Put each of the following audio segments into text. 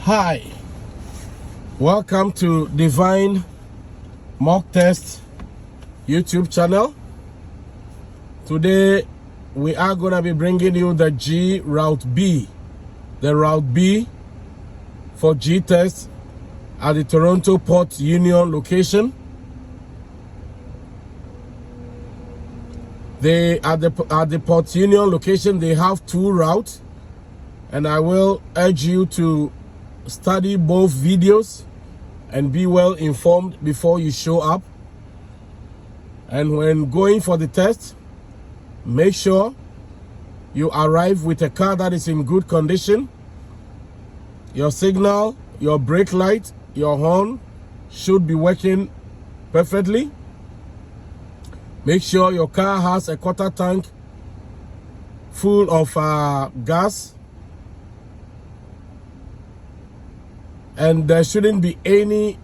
Hi, welcome to Divine Mock Test YouTube channel. Today we are going to be bringing you the G Route B, the Route B for G test at the Toronto Port Union location. At the Port Union location, they have two routes, and I will urge you to study both videos and be well informed before you show up. And when going for the test, make sure you arrive with a car that is in good condition. Your signal, your brake light, your horn should be working perfectly. Make sure your car has a quarter tank full of gas, and there shouldn't be any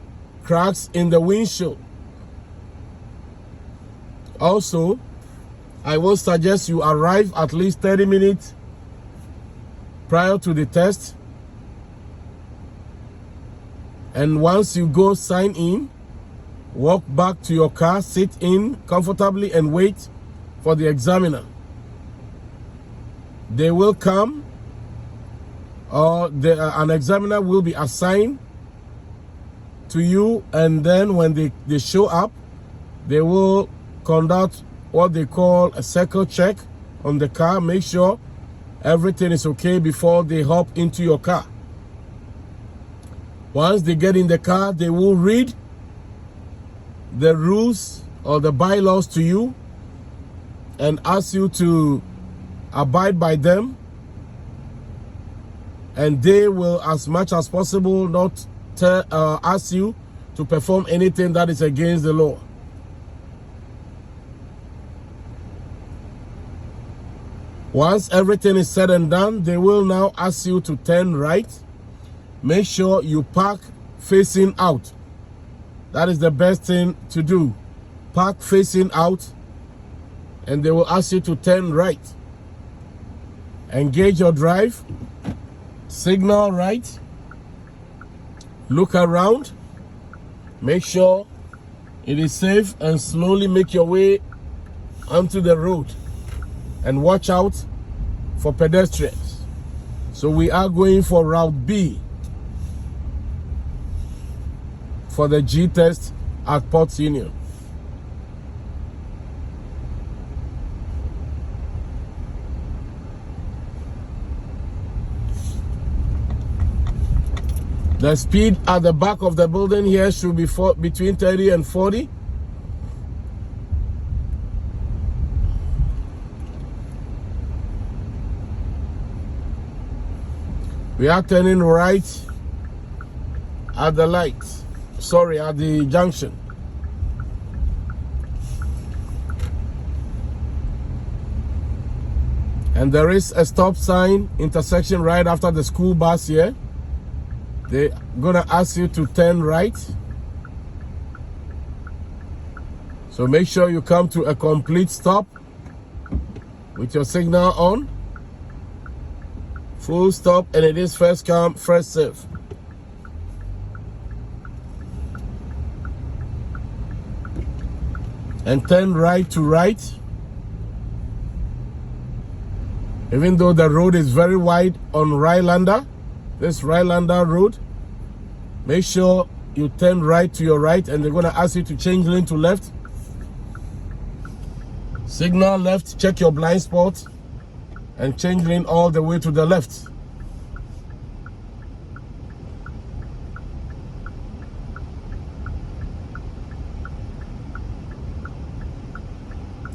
cracks in the windshield. Also, I will suggest you arrive at least 30 minutes prior to the test, and once you go sign in, walk back to your car, sit in comfortably and wait for the examiner. They will come, or an examiner will be assigned to you, and then when they show up, they will conduct what they call a circle check on the car, make sure everything is okay before they hop into your car. Once they get in the car, they will read the rules or the bylaws to you and ask you to abide by them, and they will, as much as possible, not ask you to perform anything that is against the law. Once everything is said and done, they will now ask you to turn right. Make sure you park facing out. That is the best thing to do. Park facing out, and they will ask you to turn right. Engage your drive, signal right, look around, make sure it is safe, and slowly make your way onto the road, and watch out for pedestrians. So we are going for Route B for the G test at Port Union. The speed at the back of the building here should be between 30 and 40. We are turning right at the light. Sorry, at the junction. And there is a stop sign intersection right after the school bus here. They're gonna ask you to turn right. So make sure you come to a complete stop with your signal on. Full stop, and it is first come, first serve. And turn right to right. Even though the road is very wide on Rylander, this Rylander road, make sure you turn right to your right, and they're going to ask you to change lane to left. Signal left, check your blind spot, and change lane all the way to the left.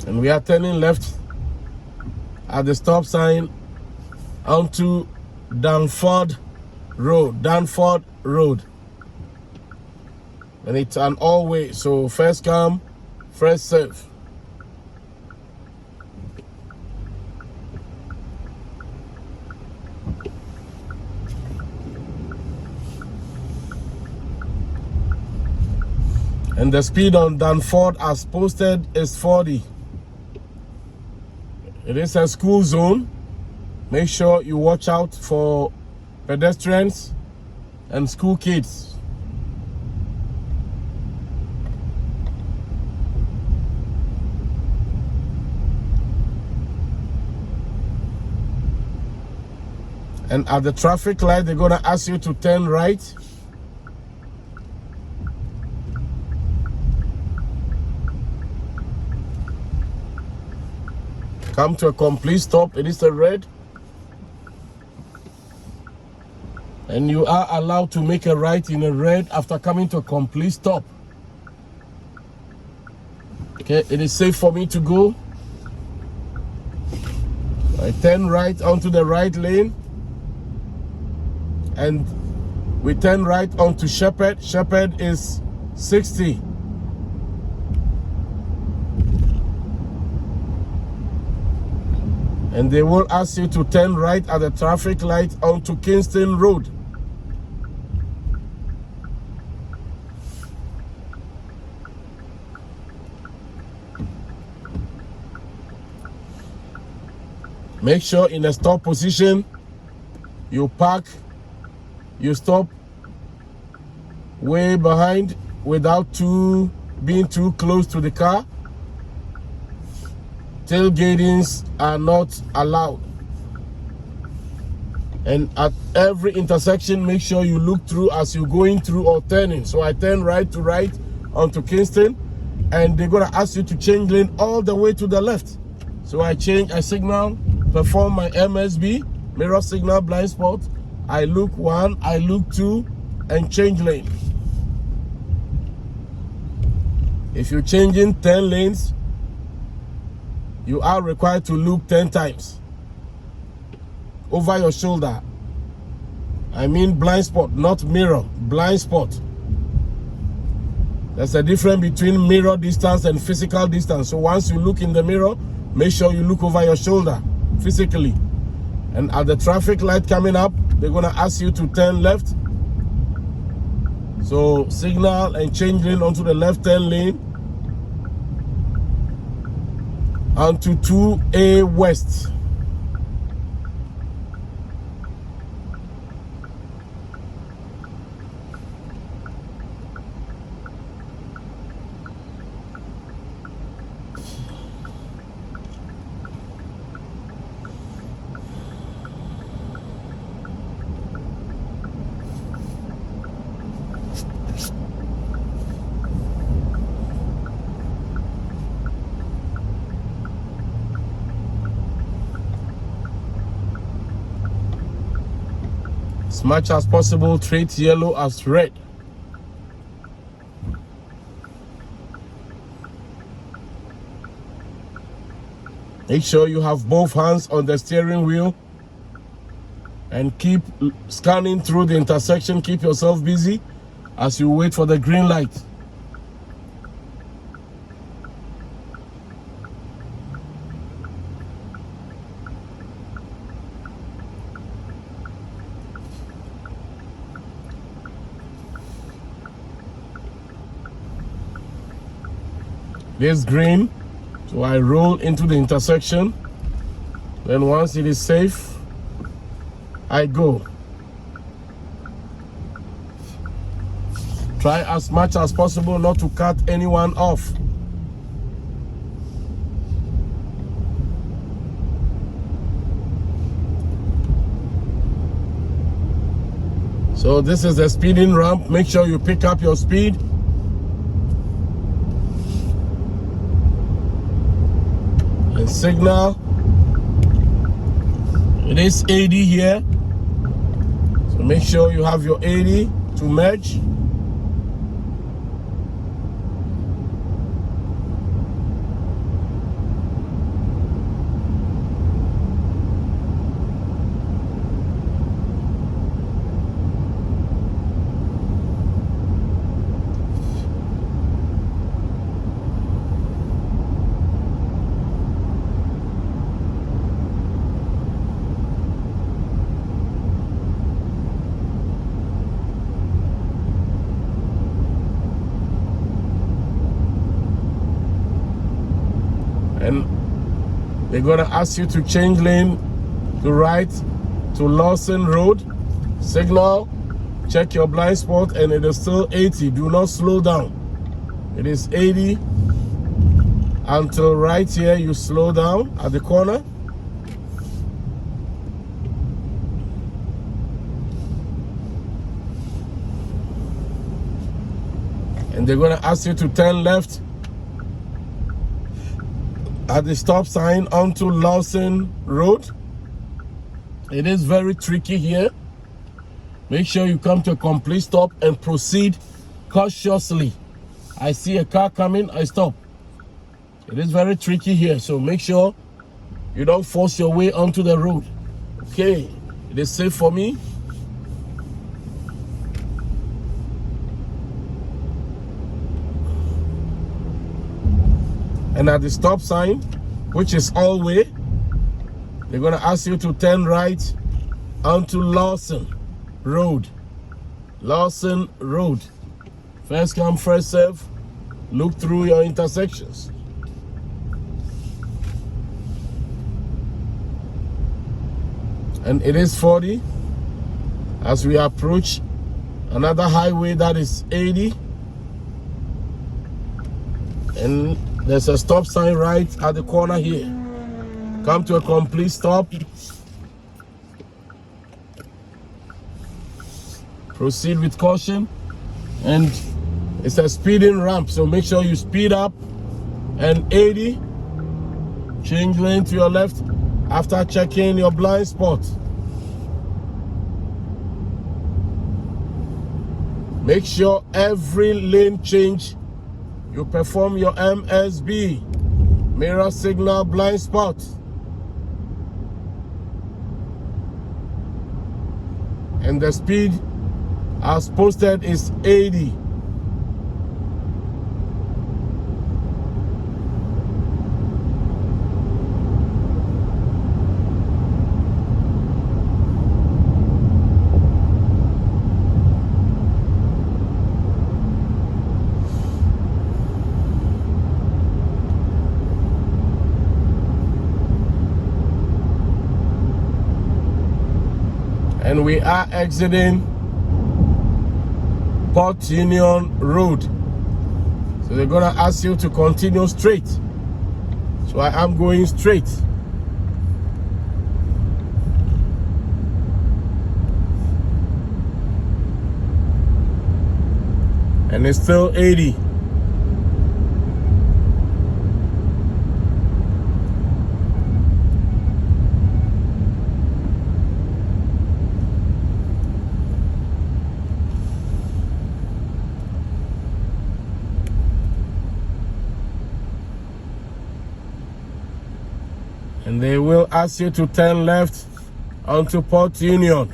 And we are turning left at the stop sign onto Danford Road. And it's an all-way, so first come, first serve. And the speed on Danford as posted is 40. It is a school zone. Make sure you watch out for pedestrians and school kids. And at the traffic light, they're going to ask you to turn right. Come to a complete stop. It is a red. And you are allowed to make a right in a red after coming to a complete stop. Okay, it is safe for me to go. I turn right onto the right lane. And we turn right onto Shepherd. Shepherd is 60. And they will ask you to turn right at the traffic light onto Kingston Road. Make sure in the stop position, you park, you stop way behind without being too close to the car. Tailgatings are not allowed. And at every intersection, make sure you look through as you're going through or turning. So I turn right to right onto Kingston, and they're gonna ask you to change lane all the way to the left. So I signal, perform my MSB, mirror signal blind spot. I look 1, I look 2, and change lane. If you're changing 10 lanes, you are required to look 10 times over your shoulder. I mean blind spot, not mirror, blind spot. There's a difference between mirror distance and physical distance. So once you look in the mirror, make sure you look over your shoulder physically. And at the traffic light coming up, they're gonna ask you to turn left. So signal and change lane onto the left turn lane onto 2A West. As much as possible, treat yellow as red. Make sure you have both hands on the steering wheel and keep scanning through the intersection. Keep yourself busy as you wait for the green light. This green, so I roll into the intersection. Then once it is safe, I go. Try as much as possible not to cut anyone off. So this is the speeding ramp. Make sure you pick up your speed. And signal. It is 80 here. So make sure you have your 80 to merge. And they're gonna ask you to change lane to right to Lawson Road. Signal, Check your blind spot, and it is still 80. Do not slow down. It is 80 until right here you slow down at the corner. And they're going to ask you to turn left at the stop sign onto Lawson Road. It is very tricky here. Make sure you come to a complete stop and proceed cautiously. I see a car coming, I stop. It is very tricky here, so make sure you don't force your way onto the road. Okay, it is safe for me. And at the stop sign, which is all way, they're going to ask you to turn right onto Lawson Road. Lawson Road. First come, first serve. Look through your intersections. And it is 40 as we approach another highway that is 80. And there's a stop sign right at the corner here. Come to a complete stop. Proceed with caution. And it's a speeding ramp, so make sure you speed up. And 80, change lane to your left after checking your blind spot. Make sure every lane change you perform your MSB, mirror signal blind spot. And the speed as posted is 80. And we are exiting Port Union Road. So they're gonna ask you to continue straight. So I am going straight. And it's still 80. And they will ask you to turn left onto Port Union.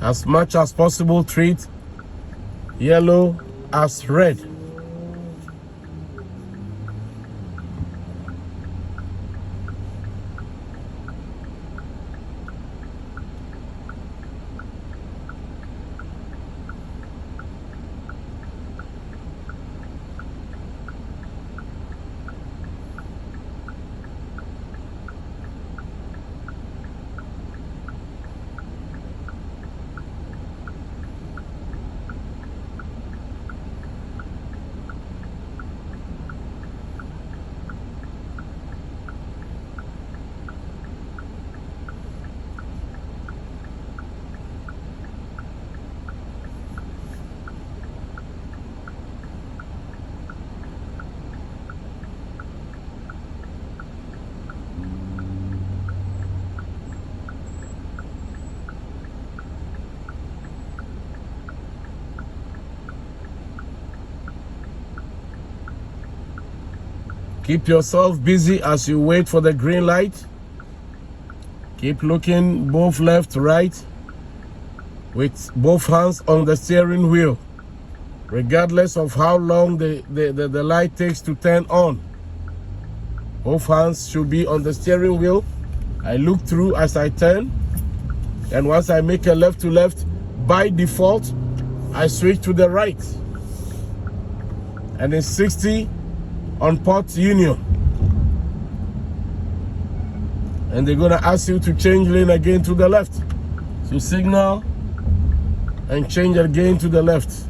As much as possible, treat yellow as red. Keep yourself busy as you wait for the green light. Keep looking both left, right, with both hands on the steering wheel, regardless of how long the light takes to turn on. Both hands should be on the steering wheel. I look through as I turn. And once I make a left to left, by default, I switch to the right. And it's 60 on Port Union. And they're gonna ask you to change lane again to the left. So signal and change again to the left.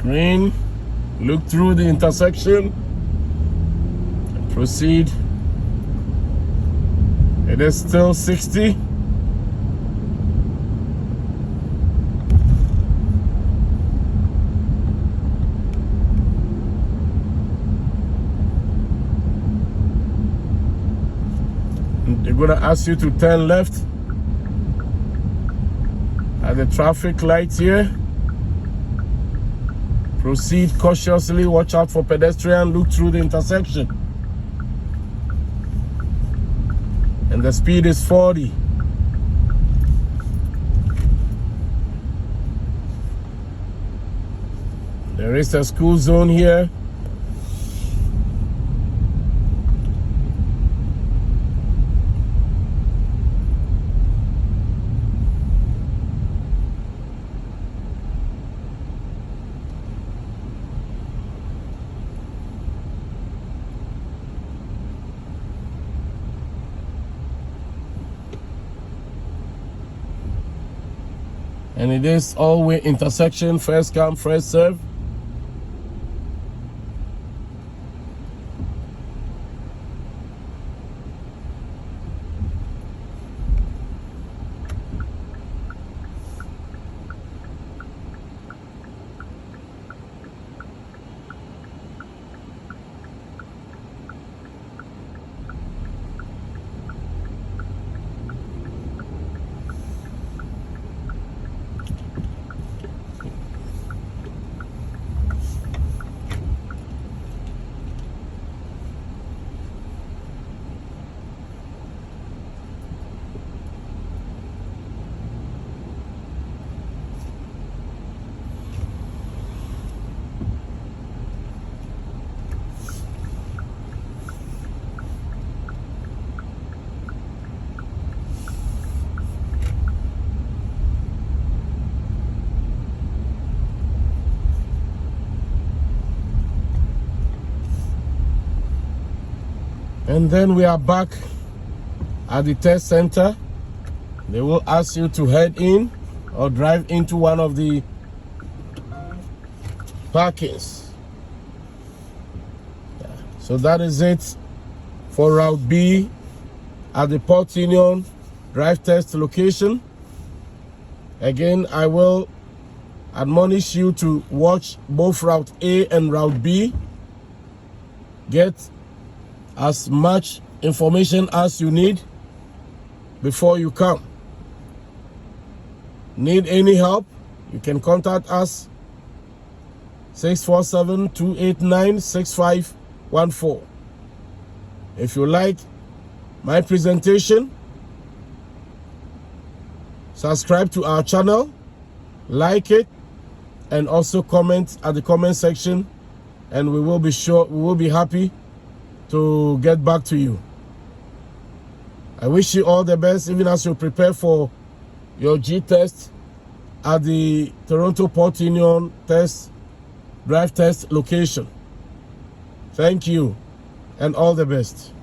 Green, look through the intersection, and proceed. It is still 60. They're gonna ask you to turn left at the traffic lights here. Proceed cautiously, watch out for pedestrian, look through the intersection. And the speed is 40. There is a school zone here. And it is all-way intersection, first come, first serve. And then we are back at the test center. They will ask you to head in or drive into one of the parkings. So that is it for Route B at the Port Union drive test location. Again, I will admonish you to watch both Route A and Route B. Get as much information as you need before you come. Need any help? You can contact us 647-289-6514. If you like my presentation, subscribe to our channel, like it, and also comment at the comment section, and we will be happy to get back to you. I wish you all the best, even as you prepare for your G test at the Toronto Port Union drive test location. Thank you and all the best.